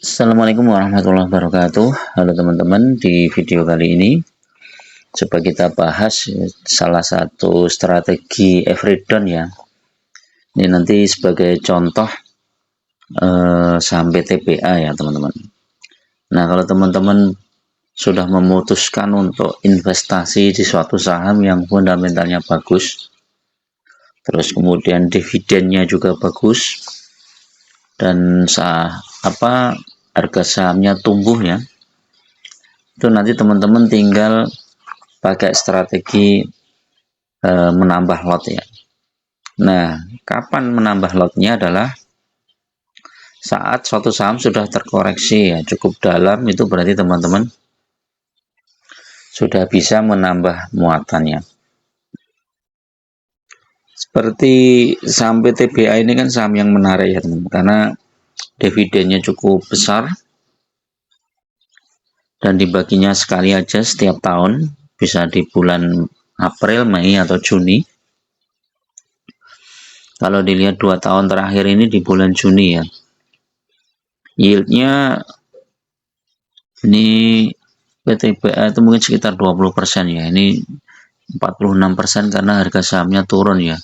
Assalamualaikum warahmatullahi wabarakatuh. Halo teman-teman, di video kali ini coba kita bahas salah satu strategi average down ya. Ini nanti sebagai contoh saham PTBA ya teman-teman. Nah, kalau teman-teman sudah memutuskan untuk investasi di suatu saham yang fundamentalnya bagus, terus kemudian dividennya juga bagus, dan harga sahamnya tumbuh ya, itu nanti teman-teman tinggal pakai strategi menambah lot ya. Nah, kapan menambah lotnya adalah saat suatu saham sudah terkoreksi ya cukup dalam, itu berarti teman-teman sudah bisa menambah muatannya. Seperti saham PTBA ini kan saham yang menarik ya teman-teman, karena dividennya cukup besar dan dibaginya sekali aja setiap tahun, bisa di bulan April, Mei atau Juni. Kalau dilihat 2 tahun terakhir ini di bulan Juni ya, yieldnya ini PTBA itu mungkin sekitar 20% ya. Ini 46% karena harga sahamnya turun ya.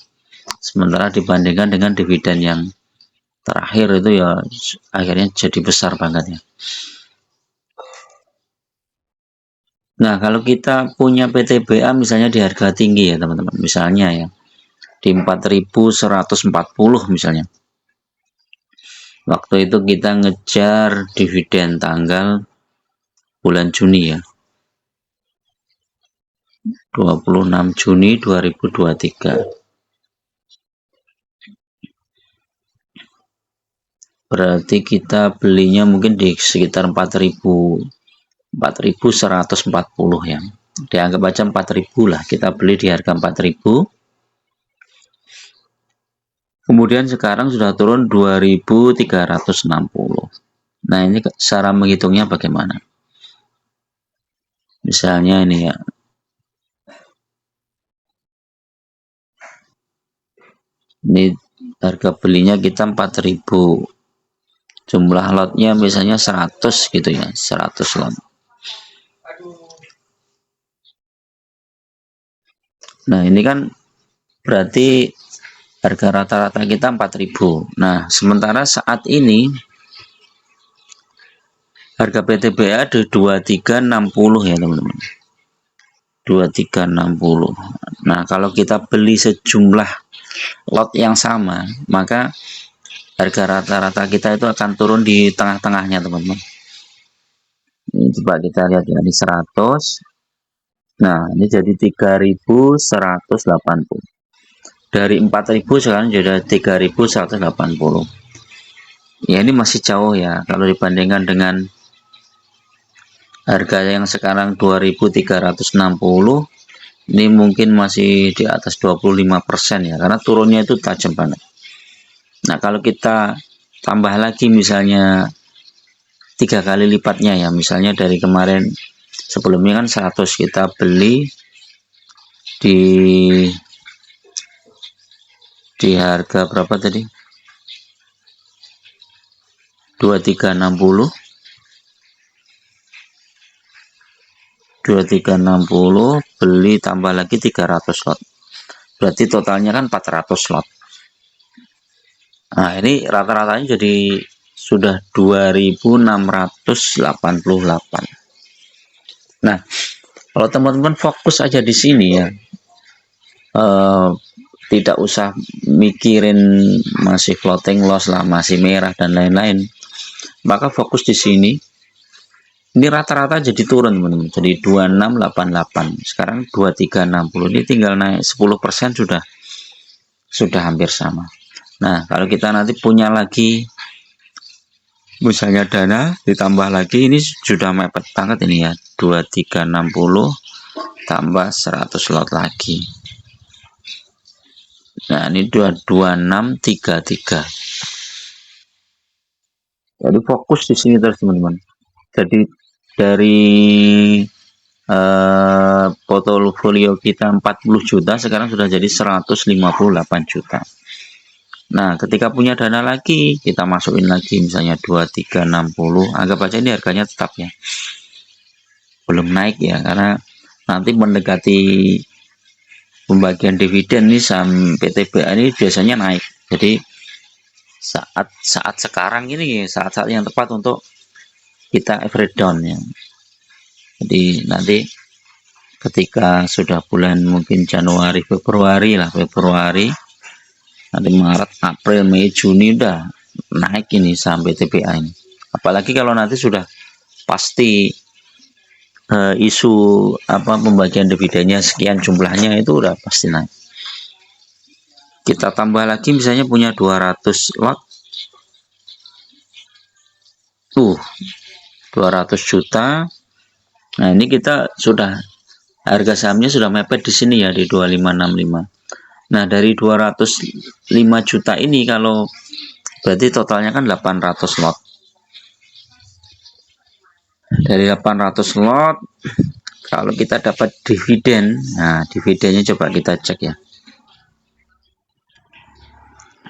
Sementara dibandingkan dengan dividen yang terakhir itu ya akhirnya jadi besar banget ya. Nah, kalau kita punya PTBA misalnya di harga tinggi ya teman-teman, misalnya ya di 4.140 misalnya. Waktu itu kita ngejar dividen tanggal bulan Juni ya, 26 Juni 2023. Berarti kita belinya mungkin di sekitar 4.140 ya. Dianggap aja 4.000 lah, kita beli di harga 4.000. Kemudian sekarang sudah turun 2.360. Nah, ini cara menghitungnya bagaimana? Misalnya ini ya, ini harga belinya kita 4.000, jumlah lotnya misalnya 100 gitu ya, 100 lot. Nah, ini kan berarti harga rata-rata kita 4.000. Nah, sementara saat ini harga PTBA di 2360 ya teman-teman, 2360. Nah, kalau kita beli sejumlah lot yang sama, maka harga rata-rata kita itu akan turun di tengah-tengahnya teman-teman. Ini coba kita lihat ya, di 100. Nah, ini jadi 3.180. Dari 4.000 sekarang jadi 3.180. Ya, ini masih jauh ya kalau dibandingkan dengan harga yang sekarang 2.360. Ini mungkin masih di atas 25% ya, karena turunnya itu tajam banget. Nah, kalau kita tambah lagi misalnya 3 kali lipatnya ya, misalnya dari kemarin sebelumnya kan 100, kita beli di harga berapa tadi? 2360. 2360 beli tambah lagi 300 lot. Berarti totalnya kan 400 lot. Nah, ini rata-ratanya jadi sudah 2.688. Nah, kalau teman-teman fokus aja di sini ya, tidak usah mikirin masih floating loss lah, masih merah dan lain-lain, maka fokus di sini. Ini rata-rata jadi turun teman-teman, jadi 2688, sekarang 2360. Ini tinggal naik 10% sudah hampir sama. Nah, kalau kita nanti punya lagi misalnya dana ditambah lagi, ini sudah mepet banget ini ya, 2360 tambah 100 lot lagi. Nah, ini 2633. Jadi fokus di sini terus teman-teman. Jadi dari portofolio kita 40 juta sekarang sudah jadi 158 juta. Nah, ketika punya dana lagi, kita masukin lagi misalnya 2360, anggap aja ini harganya tetap ya. Belum naik ya, karena nanti mendekati pembagian dividen nih saham PTBA ini biasanya naik. Jadi saat sekarang ini saat-saat yang tepat untuk kita average down ya. Jadi nanti ketika sudah bulan mungkin Januari, Februari lah, nanti Maret, April, Mei, Juni udah naik ini sampai TPA ini. Apalagi kalau nanti sudah pasti isu apa pembagian dividennya sekian jumlahnya itu udah pasti naik. Kita tambah lagi misalnya punya 200 lot. 200 juta. Nah, ini kita sudah harga sahamnya sudah mepet di sini ya di 2565. Nah, dari 205 juta ini kalau berarti totalnya kan 800 lot. Dari 800 lot kalau kita dapat dividen, nah dividennya coba kita cek ya.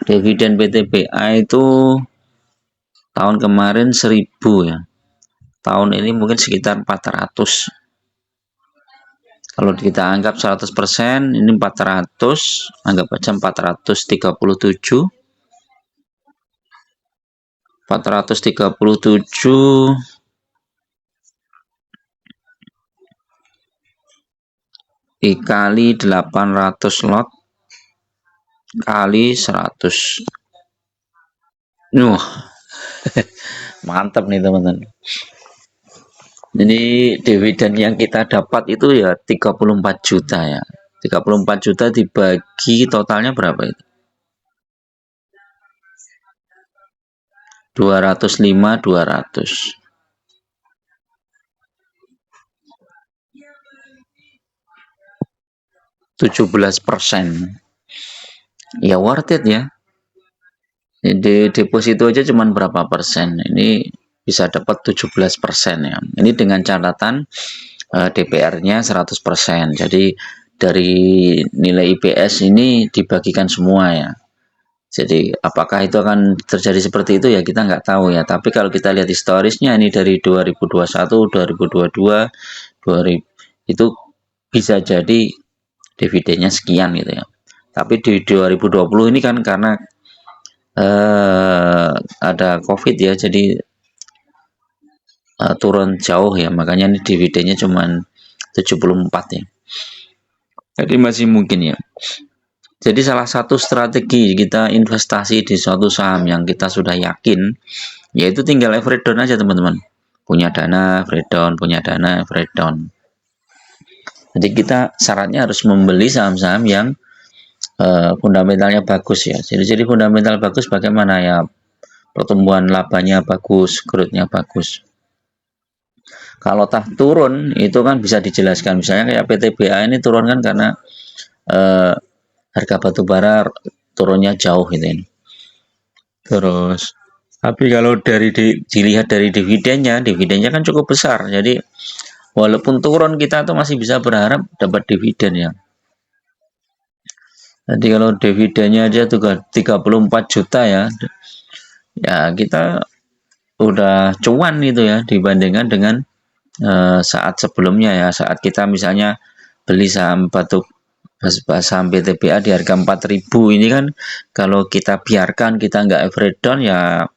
Dividen PTBA itu tahun kemarin 1000 ya. Tahun ini mungkin sekitar 400. Kalau kita anggap 100%, ini 400, anggap aja 437. 437 dikali 800 lot kali 100. Mantap nih teman-teman. Jadi dividen yang kita dapat itu ya 34 juta ya. 34 juta dibagi totalnya berapa itu? 205 200. 17%. Ya worth it ya. Jadi deposito aja cuman berapa persen. Ini bisa dapat 17% ya. Ini dengan catatan DPR-nya 100%. Jadi dari nilai IPS ini dibagikan semua ya. Jadi apakah itu akan terjadi seperti itu ya kita nggak tahu ya. Tapi kalau kita lihat historisnya ini dari 2021, 2022, 2000 itu bisa jadi dividennya sekian gitu ya. Tapi di 2020 ini kan karena ada COVID ya, jadi turun jauh ya, makanya ini dividennya cuma 74 ya. Jadi masih mungkin ya. Jadi salah satu strategi kita investasi di suatu saham yang kita sudah yakin, yaitu tinggal average down aja teman-teman. Punya dana average down, punya dana average down. Jadi kita syaratnya harus membeli saham-saham yang fundamentalnya bagus ya. Jadi fundamental bagus bagaimana ya? Pertumbuhan labanya bagus, growth-nya bagus. Kalau tah turun itu kan bisa dijelaskan, misalnya kayak PTBA ini turun kan karena harga batu bara turunnya jauh gitu ini. Terus tapi kalau dilihat dari dividennya kan cukup besar. Jadi walaupun turun kita tuh masih bisa berharap dapat dividen ya. Jadi kalau dividennya aja tuh 34 juta ya. Ya kita udah cuan gitu ya dibandingkan dengan saat sebelumnya ya, saat kita misalnya beli saham saham BTBA di harga 4.000 ini kan kalau kita biarkan kita nggak average down ya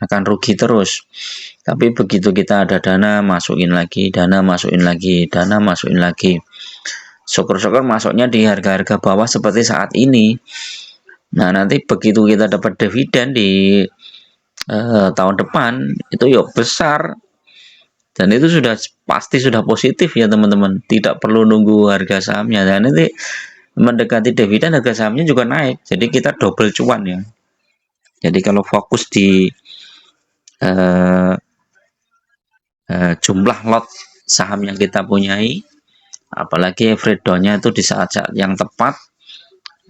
akan rugi terus. Tapi begitu kita ada dana masukin lagi, dana masukin lagi, dana masukin lagi, syukur-syukur masuknya di harga-harga bawah seperti saat ini. Nah nanti begitu kita dapat dividen di tahun depan itu ya besar. Dan itu sudah pasti sudah positif ya teman-teman. Tidak perlu nunggu harga sahamnya. Dan nanti mendekati dividen harga sahamnya juga naik. Jadi kita double cuan ya. Jadi kalau fokus di jumlah lot saham yang kita punyai, apalagi average down-nya itu di saat-saat yang tepat.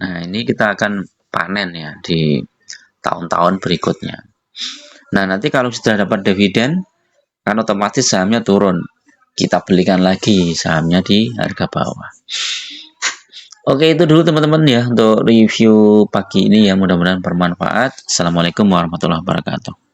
Nah ini kita akan panen ya di tahun-tahun berikutnya. Nah nanti kalau sudah dapat dividen, kan otomatis sahamnya turun, kita belikan lagi sahamnya di harga bawah. Oke, itu dulu teman-teman ya untuk review pagi ini ya, mudah-mudahan bermanfaat. Assalamualaikum warahmatullahi wabarakatuh.